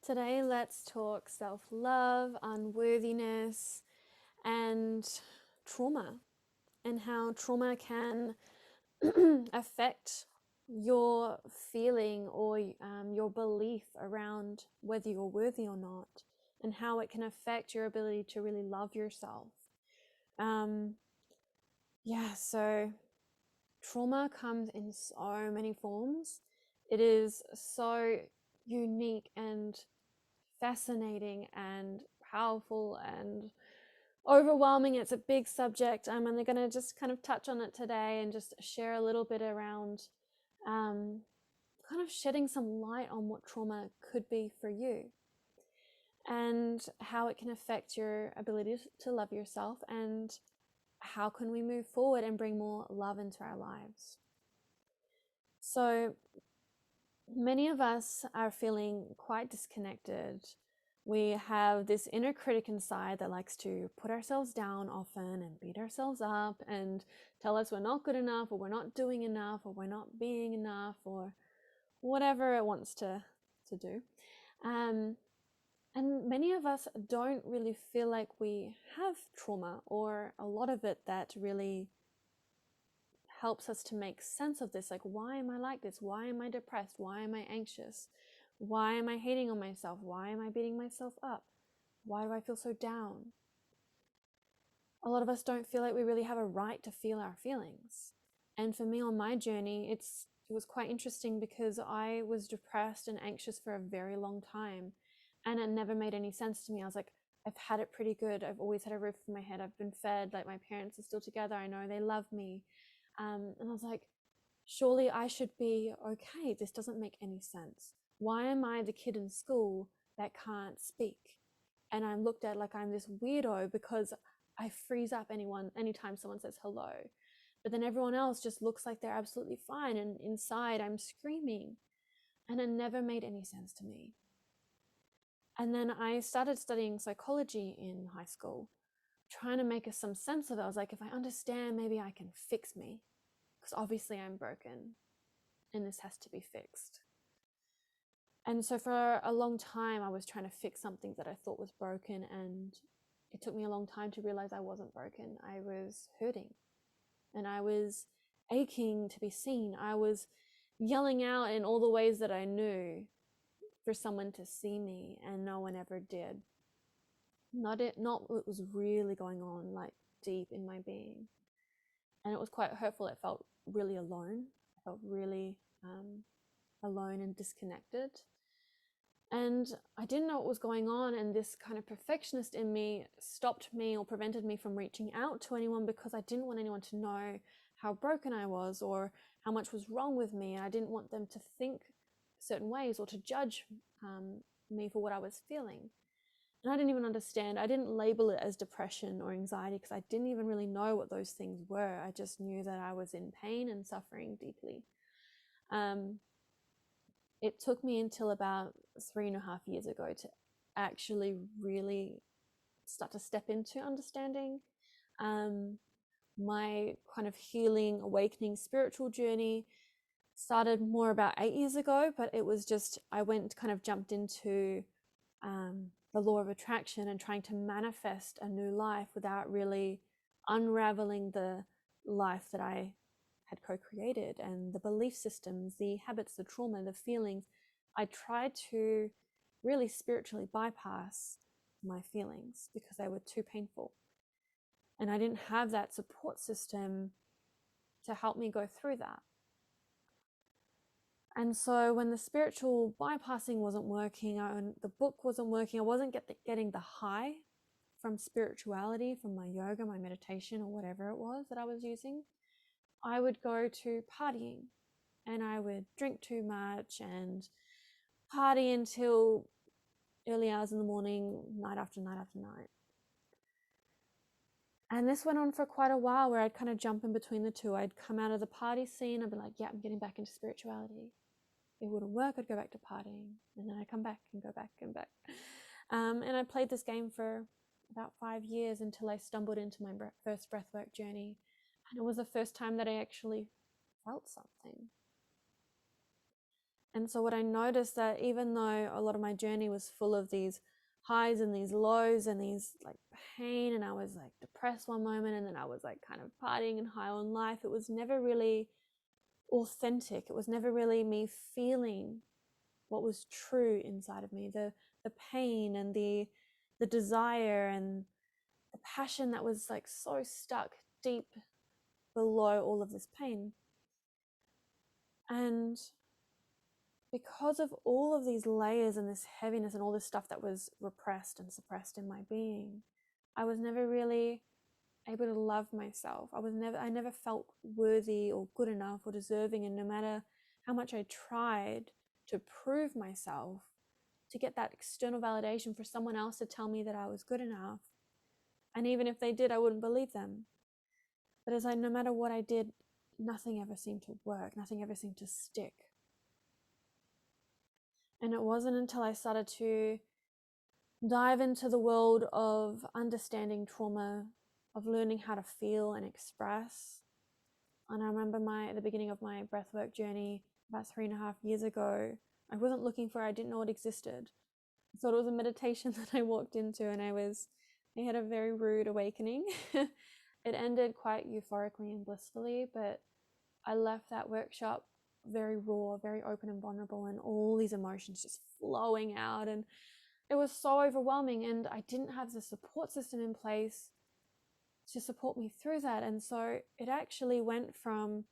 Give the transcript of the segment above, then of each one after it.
Today, let's talk self-love, unworthiness, and trauma, and how trauma can affect your feeling or your belief around whether you're worthy or not, and how it can affect your ability to really love yourself. So trauma comes in so many forms. It is so unique and fascinating and powerful and overwhelming. It's a big subject, and they're going to just kind of touch on it today and just share a little bit around kind of shedding some light on what trauma could be for you and how it can affect your ability to love yourself, and how can we move forward and bring more love into our lives. So many of us are feeling quite disconnected. We have this inner critic inside that likes to put ourselves down often and beat ourselves up and tell us we're not good enough, or we're not doing enough, or we're not being enough, or whatever it wants to do. And many of us don't really feel like we have trauma, or a lot of it that really helps us to make sense of this. Like, why am I like this? Why am I depressed? Why am I anxious? Why am I hating on myself? Why am I beating myself up? Why do I feel so down? A lot of us don't feel like we really have a right to feel our feelings. And for me on my journey, it was quite interesting because I was depressed and anxious for a very long time, and it never made any sense to me. I was like, I've had it pretty good. I've always had a roof over my head. I've been fed. Like, my parents are still together. I know they love me. And I was like, surely I should be okay. This doesn't make any sense. Why am I the kid in school that can't speak? And I'm looked at like I'm this weirdo because I freeze up anytime someone says hello. But then everyone else just looks like they're absolutely fine, and inside I'm screaming. And it never made any sense to me. And then I started studying psychology in high school, trying to make some sense of it. I was like, if I understand, maybe I can fix me, because obviously I'm broken and this has to be fixed. And so for a long time, I was trying to fix something that I thought was broken, and it took me a long time to realize I wasn't broken. I was hurting, and I was aching to be seen. I was yelling out in all the ways that I knew for someone to see me, and no one ever did. Not what was really going on, like deep in my being. And it was quite hurtful. It felt really alone. I felt really alone and disconnected. And I didn't know what was going on, and this kind of perfectionist in me stopped me or prevented me from reaching out to anyone, because I didn't want anyone to know how broken I was or how much was wrong with me. And I didn't want them to think certain ways or to judge me for what I was feeling. And I didn't even understand. I didn't label it as depression or anxiety, because I didn't even really know what those things were. I just knew that I was in pain and suffering deeply. It took me until about 3.5 years ago to actually really start to step into understanding. My kind of healing, awakening, spiritual journey started more about 8 years ago, but it was just, I jumped into the law of attraction and trying to manifest a new life without really unraveling the life that I had co-created, and the belief systems, the habits, the trauma, the feelings. I tried to really spiritually bypass my feelings because they were too painful. And I didn't have that support system to help me go through that. And so when the spiritual bypassing wasn't working, the book wasn't working, I wasn't getting the high from spirituality, from my yoga, my meditation, or whatever it was that I was using, I would go to partying, and I would drink too much and party until early hours in the morning, night after night after night. And this went on for quite a while, where I'd kind of jump in between the two. I'd come out of the party scene, I'd be like, yeah, I'm getting back into spirituality. It wouldn't work, I'd go back to partying. And then I'd come back and go back and back. And I played this game for about 5 years until I stumbled into my first breathwork journey. And it was the first time that I actually felt something. And so what I noticed, that even though a lot of my journey was full of these highs and these lows and these like pain, and I was like depressed one moment and then I was like kind of partying and high on life, it was never really authentic. It was never really me feeling what was true inside of me, the pain and the desire and the passion that was like so stuck deep below all of this pain. And because of all of these layers and this heaviness and all this stuff that was repressed and suppressed in my being, I was never really able to love myself. I never felt worthy or good enough or deserving. And no matter how much I tried to prove myself, to get that external validation for someone else to tell me that I was good enough, and even if they did, I wouldn't believe them. But no matter what I did, nothing ever seemed to work. Nothing ever seemed to stick. And it wasn't until I started to dive into the world of understanding trauma, of learning how to feel and express. And I remember the beginning of my breathwork journey about 3.5 years ago. I wasn't looking for it. I didn't know it existed. I thought it was a meditation that I walked into, and I had a very rude awakening. It ended quite euphorically and blissfully, but I left that workshop very raw, very open and vulnerable, and all these emotions just flowing out. And it was so overwhelming, and I didn't have the support system in place to support me through that. And so it actually went from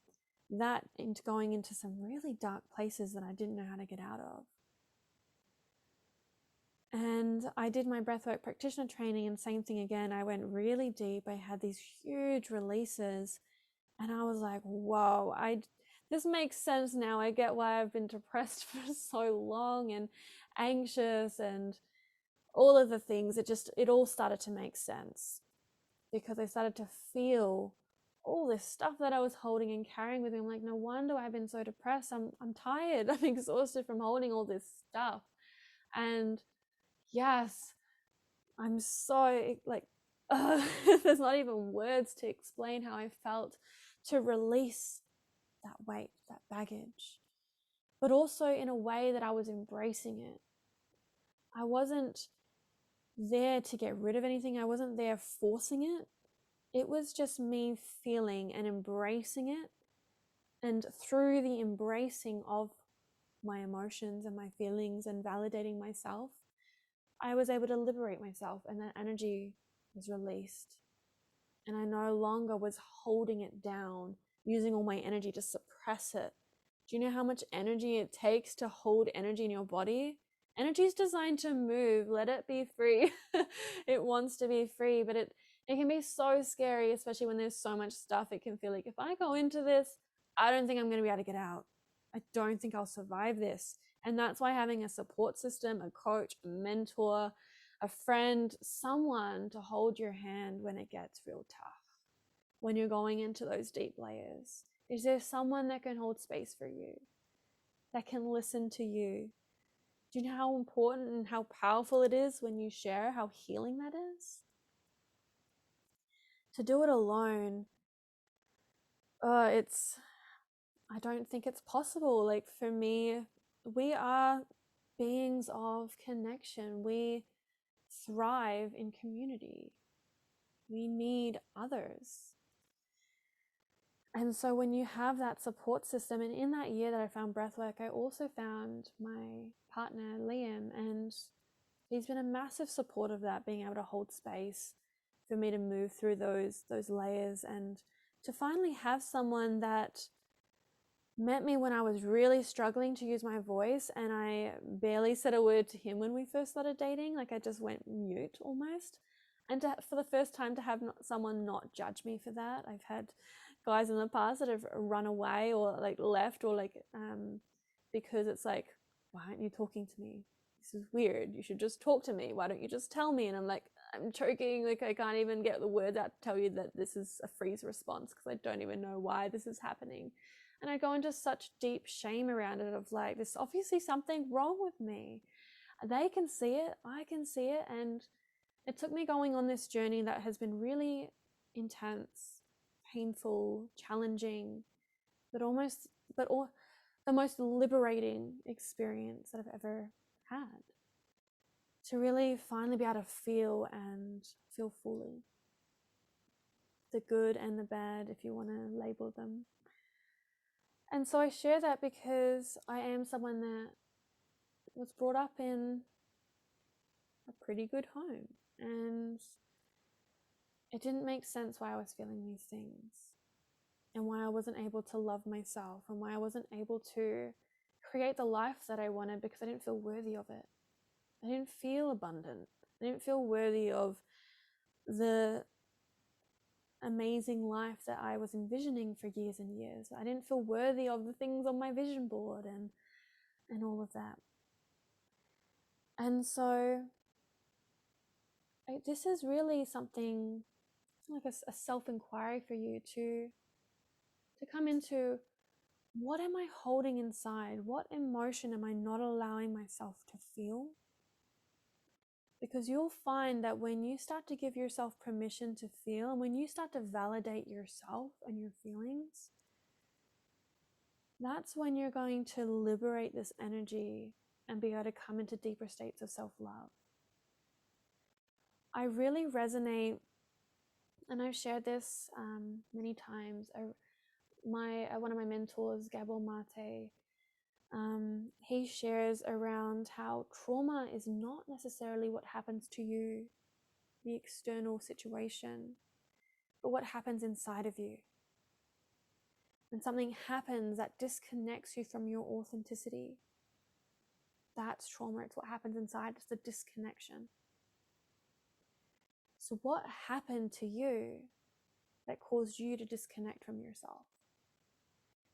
that into going into some really dark places that I didn't know how to get out of. And I did my breathwork practitioner training, and same thing again. I went really deep. I had these huge releases, and I was like, whoa, this makes sense now. I get why I've been depressed for so long and anxious and all of the things. It all started to make sense, because I started to feel all this stuff that I was holding and carrying with me. I'm like, no wonder I've been so depressed. I'm tired. I'm exhausted from holding all this stuff. And yes, I'm so like, there's not even words to explain how I felt to release that weight, that baggage, but also in a way that I was embracing it. I wasn't there to get rid of anything. I wasn't there forcing it. It was just me feeling and embracing it. And through the embracing of my emotions and my feelings and validating myself, I was able to liberate myself, and that energy was released. And I no longer was holding it down, using all my energy to suppress it. Do you know how much energy it takes to hold energy in your body? Energy is designed to move. Let it be free. It wants to be free, but it can be so scary, especially when there's so much stuff. It can feel like, if I go into this, I don't think I'm going to be able to get out. I don't think I'll survive this. And that's why having a support system, a coach, a mentor, a friend, someone to hold your hand when it gets real tough, when you're going into those deep layers. Is there someone that can hold space for you, that can listen to you? Do you know how important and how powerful it is when you share, how healing that is? To do it alone, I don't think it's possible. Like, for me, we are beings of connection. We thrive in community. We need others. And so when you have that support system, and in that year that I found breathwork, I also found my partner, Liam, and he's been a massive support of that, being able to hold space for me to move through those layers, and to finally have someone that met me when I was really struggling to use my voice, and I barely said a word to him when we first started dating. Like, I just went mute almost. And for the first time, to have someone not judge me for that. I've had guys in the past that have run away or like left, or like because it's like, why aren't you talking to me? This is weird. You should just talk to me. Why don't you just tell me? And I'm like, I'm choking. Like, I can't even get the words out to tell you that this is a freeze response, because I don't even know why this is happening. And I go into such deep shame around it, of like, there's obviously something wrong with me. They can see it. I can see it. And it took me going on this journey that has been really intense, painful, challenging, but the most liberating experience that I've ever had. To really finally be able to feel and feel fully. The good and the bad, if you want to label them. And so I share that because I am someone that was brought up in a pretty good home. And it didn't make sense why I was feeling these things. And why I wasn't able to love myself. And why I wasn't able to create the life that I wanted because I didn't feel worthy of it. I didn't feel abundant. I didn't feel worthy of the amazing life that I was envisioning for years and years. I didn't feel worthy of the things on my vision board and all of that. And so this is really something like a self-inquiry for you to come into. What am I holding inside? What emotion am I not allowing myself to feel? Because you'll find that when you start to give yourself permission to feel, and when you start to validate yourself and your feelings, that's when you're going to liberate this energy and be able to come into deeper states of self-love. I really resonate, and I've shared this many times. One of my mentors, Gabor Mate, he shares around how trauma is not necessarily what happens to you, the external situation, but what happens inside of you. When something happens that disconnects you from your authenticity, that's trauma. It's what happens inside. It's the disconnection. So what happened to you that caused you to disconnect from yourself?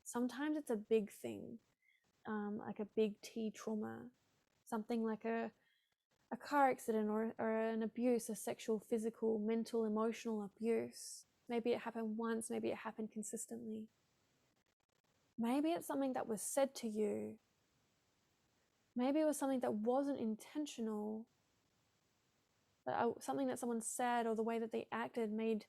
Sometimes it's a big thing, like a big T trauma, something like a car accident or an abuse, a sexual, physical, mental, emotional abuse. Maybe it happened once, maybe it happened consistently. Maybe it's something that was said to you. Maybe it was something that wasn't intentional, but something that someone said or the way that they acted made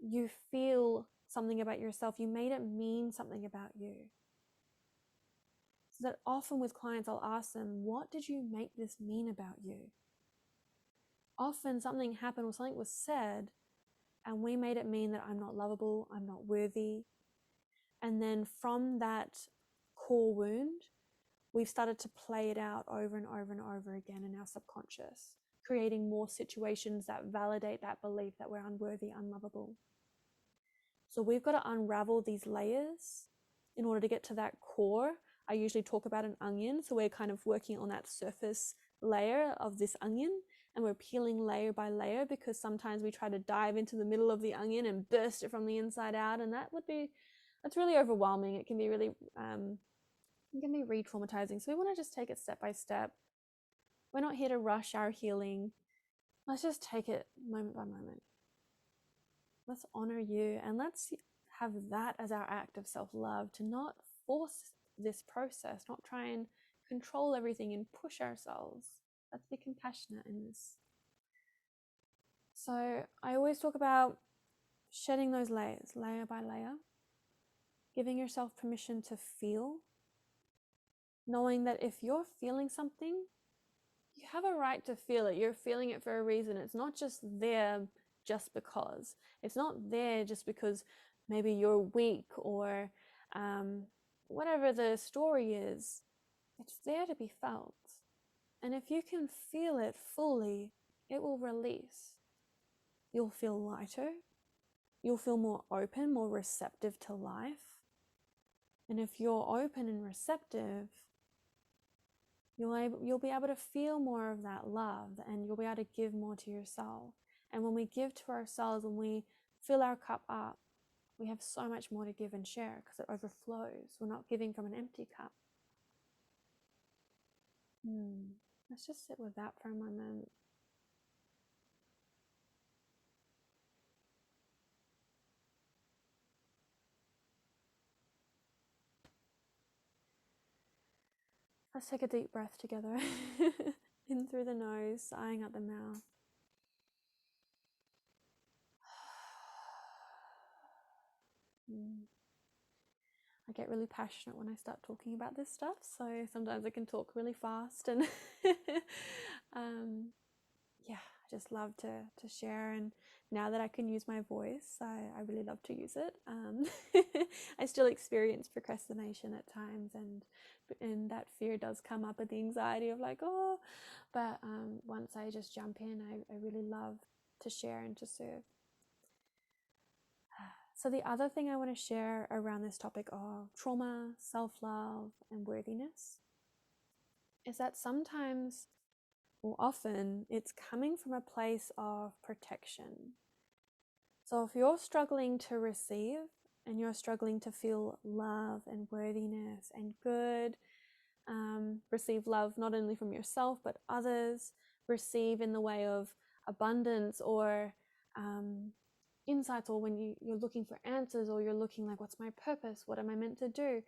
you feel something about yourself. You made it mean something about you. So that often with clients, I'll ask them, what did you make this mean about you? Often something happened or something was said and we made it mean that I'm not lovable, I'm not worthy. And then from that core wound, we've started to play it out over and over and over again in our subconscious, creating more situations that validate that belief that we're unworthy, unlovable. So we've got to unravel these layers in order to get to that core. I usually talk about an onion. So we're kind of working on that surface layer of this onion, and we're peeling layer by layer, because sometimes we try to dive into the middle of the onion and burst it from the inside out. And that's really overwhelming. It can be really, it can be re-traumatizing. So we want to just take it step by step. We're not here to rush our healing. Let's just take it moment by moment. Let's honor you, and let's have that as our act of self-love, to not force this process, not try and control everything and push ourselves. Let's be compassionate in this. So I always talk about shedding those layers, layer by layer, giving yourself permission to feel, knowing that if you're feeling something, you have a right to feel it. You're feeling it for a reason. It's not just there just because. It's not there just because maybe you're weak or whatever the story is. It's there to be felt. And if you can feel it fully, it will release. You'll feel lighter. You'll feel more open, more receptive to life. And if you're open and receptive, you'll be able to feel more of that love, and you'll be able to give more to yourself. And when we give to ourselves, when we fill our cup up, we have so much more to give and share because it overflows. We're not giving from an empty cup. Let's just sit with that for a moment. Let's take a deep breath together. In through the nose, sighing out the mouth. I get really passionate when I start talking about this stuff, so sometimes I can talk really fast, and yeah, I just love to share. And now that I can use my voice, I really love to use it. I still experience procrastination at times, and that fear does come up with the anxiety of like, oh, but once I just jump in, I really love to share and to serve. So the other thing I want to share around this topic of trauma, self-love, and worthiness is that sometimes, or often, it's coming from a place of protection. So if you're struggling to receive and you're struggling to feel love and worthiness and good, receive love not only from yourself but others, receive in the way of abundance or insights, or when you're looking for answers, or you're looking like, what's my purpose? What am I meant to do?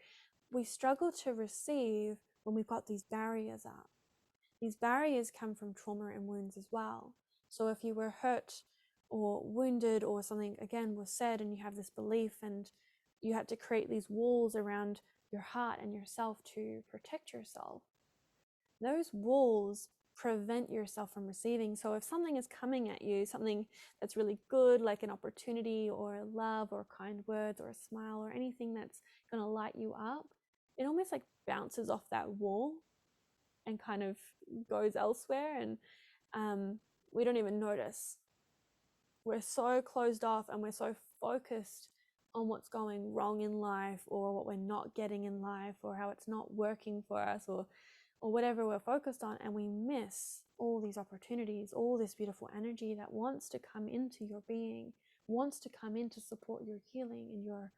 We struggle to receive when we've got these barriers up. These barriers come from trauma and wounds as well. So if you were hurt or wounded, or something again was said, and you have this belief, and you had to create these walls around your heart and yourself to protect yourself, those walls prevent yourself from receiving. So if something is coming at you, something that's really good, like an opportunity or love or kind words or a smile or anything that's going to light you up, it almost like bounces off that wall and kind of goes elsewhere, and we don't even notice. We're so closed off, and we're so focused on what's going wrong in life, or what we're not getting in life, or how it's not working for us, or whatever we're focused on, and we miss all these opportunities, all this beautiful energy that wants to come into your being, wants to come in to support your healing and your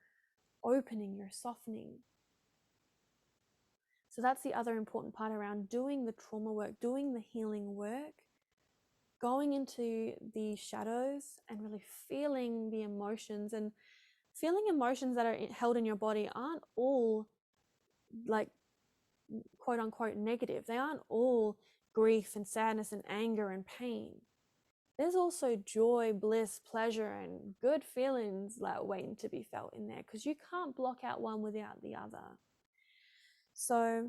opening, your softening. So that's the other important part around doing the trauma work, doing the healing work, going into the shadows and really feeling the emotions. And feeling emotions that are held in your body aren't all like quote unquote negative. They aren't all grief and sadness and anger and pain. There's also joy, bliss, pleasure, and good feelings like waiting to be felt in there, because you can't block out one without the other. So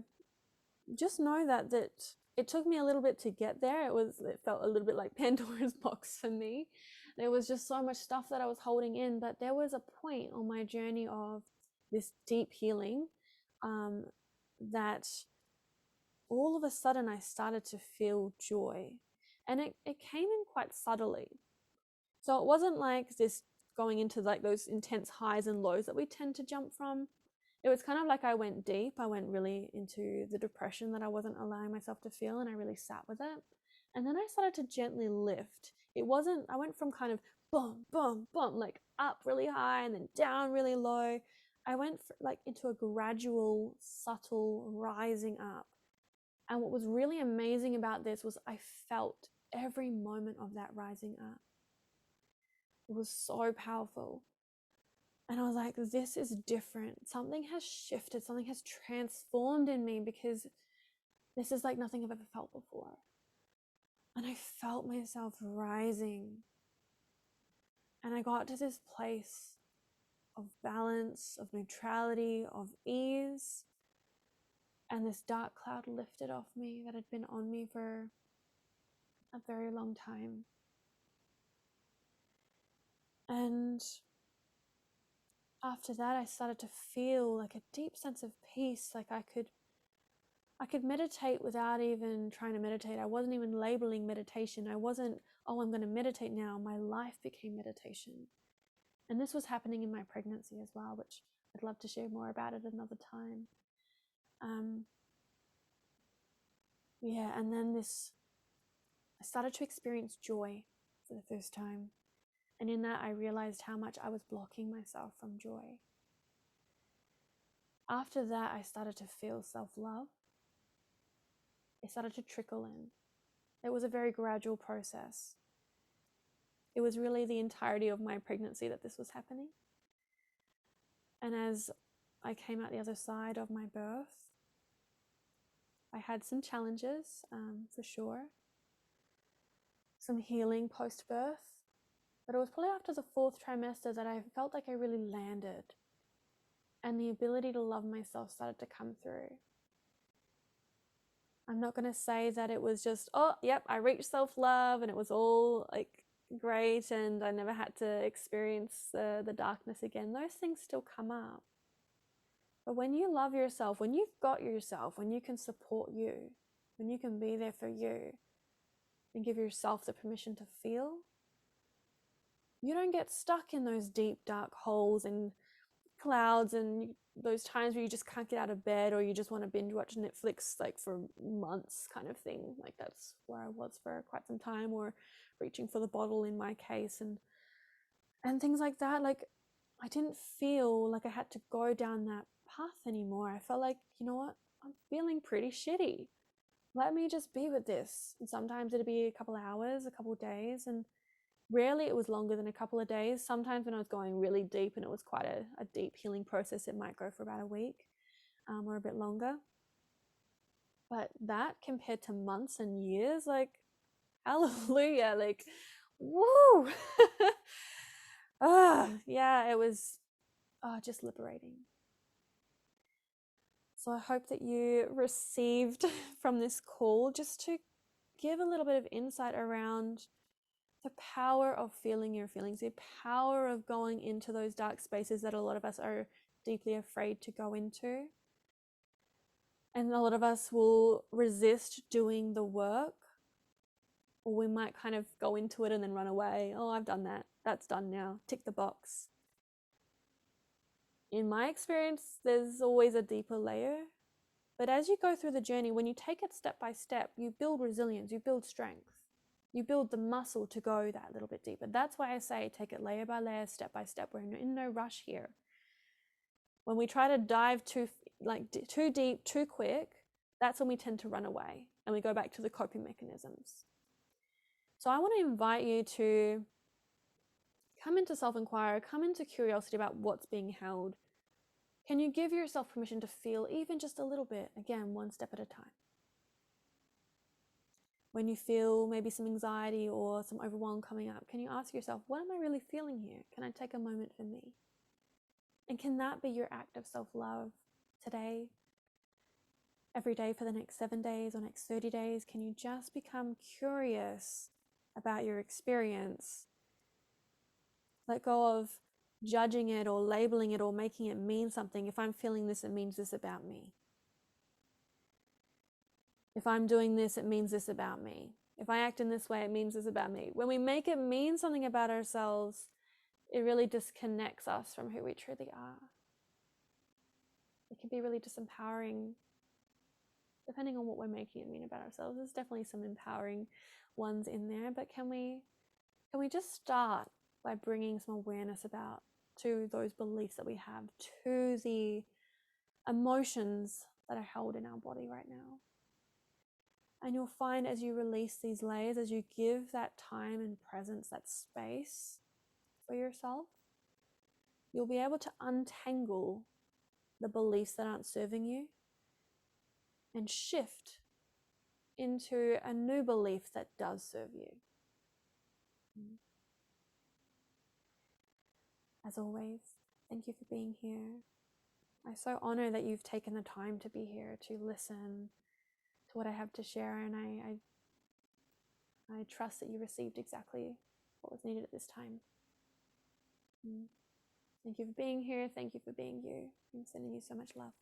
just know that it took me a little bit to get there. It felt a little bit like Pandora's box for me. There was just so much stuff that I was holding in, but there was a point on my journey of this deep healing that all of a sudden I started to feel joy, and it came in quite subtly. So it wasn't like this going into like those intense highs and lows that we tend to jump from. It was kind of like I went deep. I went really into the depression that I wasn't allowing myself to feel, and I really sat with it. And then I started to gently lift. I went from kind of boom, boom, boom, like up really high and then down really low. I went like into a gradual, subtle rising up. And what was really amazing about this was I felt every moment of that rising up. It was so powerful. And I was like, this is different. Something has shifted, something has transformed in me, because this is like nothing I've ever felt before. And I felt myself rising. And I got to this place of balance, of neutrality, of ease. And this dark cloud lifted off me that had been on me for a very long time. And after that, I started to feel like a deep sense of peace. Like I could meditate without even trying to meditate. I wasn't even labeling meditation. I wasn't, oh, I'm going to meditate now. My life became meditation. And this was happening in my pregnancy as well, which I'd love to share more about at another time. And then I started to experience joy for the first time. And in that, I realized how much I was blocking myself from joy. After that, I started to feel self-love. It started to trickle in. It was a very gradual process. It was really the entirety of my pregnancy that this was happening. And as I came out the other side of my birth, I had some challenges, for sure. Some healing post-birth. But it was probably after the 4th trimester that I felt like I really landed. and the ability to love myself started to come through. I'm not going to say that it was just, oh, yep, I reached self-love and it was all like great and I never had to experience the darkness again. Those things still come up. But when you love yourself, when you've got yourself, when you can support you, when you can be there for you and give yourself the permission to feel, you don't get stuck in those deep, dark holes and clouds and those times where you just can't get out of bed or you just want to binge watch Netflix like for months kind of thing. Like that's where I was for quite some time, or reaching for the bottle in my case and things like that. Like I didn't feel like I had to go down that path anymore. I felt like, you know what, I'm feeling pretty shitty. Let me just be with this. And sometimes it'd be a couple of hours, a couple of days, and rarely it was longer than a couple of days. Sometimes when I was going really deep and it was quite a deep healing process, it might go for about a week or a bit longer. But that compared to months and years, like, hallelujah, like, woo! Yeah, it was just liberating. So I hope that you received from this call just to give a little bit of insight around the power of feeling your feelings, the power of going into those dark spaces that a lot of us are deeply afraid to go into. And a lot of us will resist doing the work, or we might kind of go into it and then run away. Oh, I've done that. That's done now. Tick the box. In my experience, there's always a deeper layer. But as you go through the journey, when you take it step by step, you build resilience, you build strength. You build the muscle to go that little bit deeper. That's why I say take it layer by layer, step by step. We're in no rush here. When we try to dive too deep, too quick, that's when we tend to run away and we go back to the coping mechanisms. So I want to invite you to come into self-inquiry, come into curiosity about what's being held. Can you give yourself permission to feel even just a little bit? Again, one step at a time. When you feel maybe some anxiety or some overwhelm coming up, can you ask yourself, what am I really feeling here? Can I take a moment for me? And can that be your act of self-love today, every day for the next 7 days or next 30 days? Can you just become curious about your experience? Let go of judging it or labeling it or making it mean something. If I'm feeling this, it means this about me. If I'm doing this, it means this about me. If I act in this way, it means this about me. When we make it mean something about ourselves, it really disconnects us from who we truly are. It can be really disempowering, depending on what we're making it mean about ourselves. There's definitely some empowering ones in there, but can we just start by bringing some awareness to those beliefs that we have, to the emotions that are held in our body right now? And you'll find as you release these layers, as you give that time and presence, that space for yourself, you'll be able to untangle the beliefs that aren't serving you and shift into a new belief that does serve you. As always, thank you for being here. I so honor that you've taken the time to be here, to listen to what I have to share, and I trust that you received exactly what was needed at this time. Thank you for being here. Thank you for being you. I'm sending you so much love.